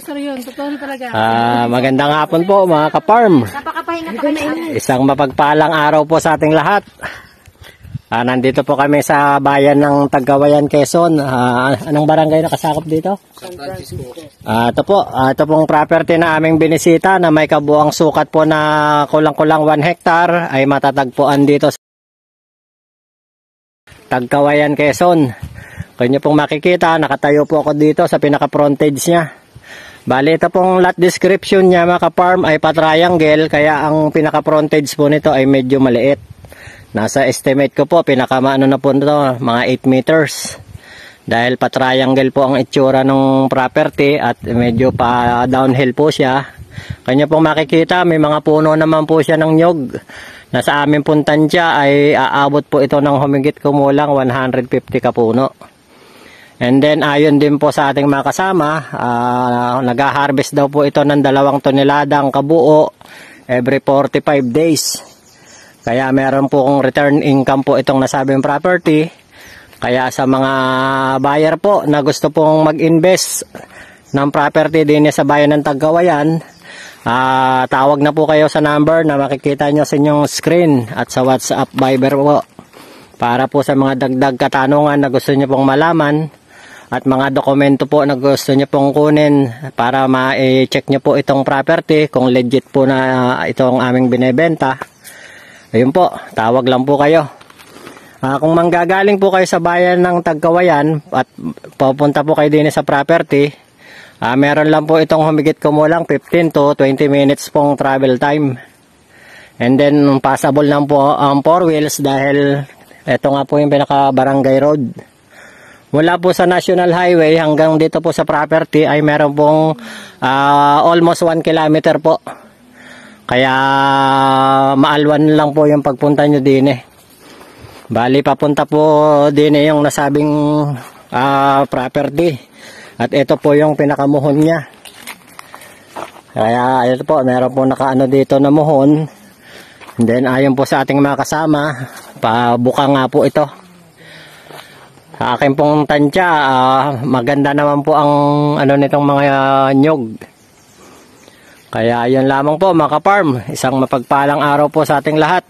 sir yun. Totoo talaga. Magandang hapon po mga ka-farm. Napakapahinga pa kami. Isang mapagpalang araw po sa ating lahat. Nandito po kami sa bayan ng Tagkawayan, Quezon. Anong barangay nakasakop dito? San Francisco. Ito pong property na aming binisita na may kabuang sukat po na kulang-kulang 1 hectare ay matatagpuan dito sa Tagkawayan, Quezon. Kung nyo pong makikita, nakatayo po ako dito sa pinaka-frontage niya. Bali, ito pong lot description niya mga ka-farm ay pa-triangle, kaya ang pinaka-frontage po nito ay medyo maliit. Nasa estimate ko po, pinakamaano na po nito, mga 8 meters. Dahil pa-triangle po ang itsura ng property at medyo pa-downhill po siya. Kanya pong makikita, may mga puno naman po siya ng nyog. Nasa aming puntansya ay aabot po ito ng humigit kumulang 150 kapuno. And then ayon din po sa ating mga kasama, nag-harvest daw po ito ng 2 toneladang kabuo every 45 days. Kaya meron po kong return income po itong nasabing property. Kaya sa mga buyer po na gusto pong mag-invest ng property din sa bayan ng Tagkawayan, tawag na po kayo sa number na makikita nyo sa inyong screen at sa WhatsApp Viber po. Para po sa mga dagdag katanungan na gusto nyo pong malaman at mga dokumento po na gusto nyo pong kunin para ma-check nyo po itong property kung legit po na itong aming binebenta. Ayun po, tawag lang po kayo. Kung manggagaling po kayo sa bayan ng Tagkawayan at pupunta po kayo din sa property, meron lang po itong humigit kumulang 15 to 20 minutes pong travel time. And then passable lang po ang 4 wheels dahil ito nga po yung pinaka-barangay road. Mula po sa National Highway hanggang dito po sa property ay meron pong almost 1 kilometer po. Kaya maalwan lang po yung pagpunta nyo din eh. Bali papunta po din eh yung nasabing property. At ito po yung pinakamuhon niya. Kaya ito po, meron po nakaano dito na muhon. And then ayon po sa ating mga kasama, pabuka nga po ito. Sa akin pong tansya, maganda naman po ang ano nitong mga nyog. Kaya yun lamang po mga ka-farm, isang mapagpalang araw po sa ating lahat.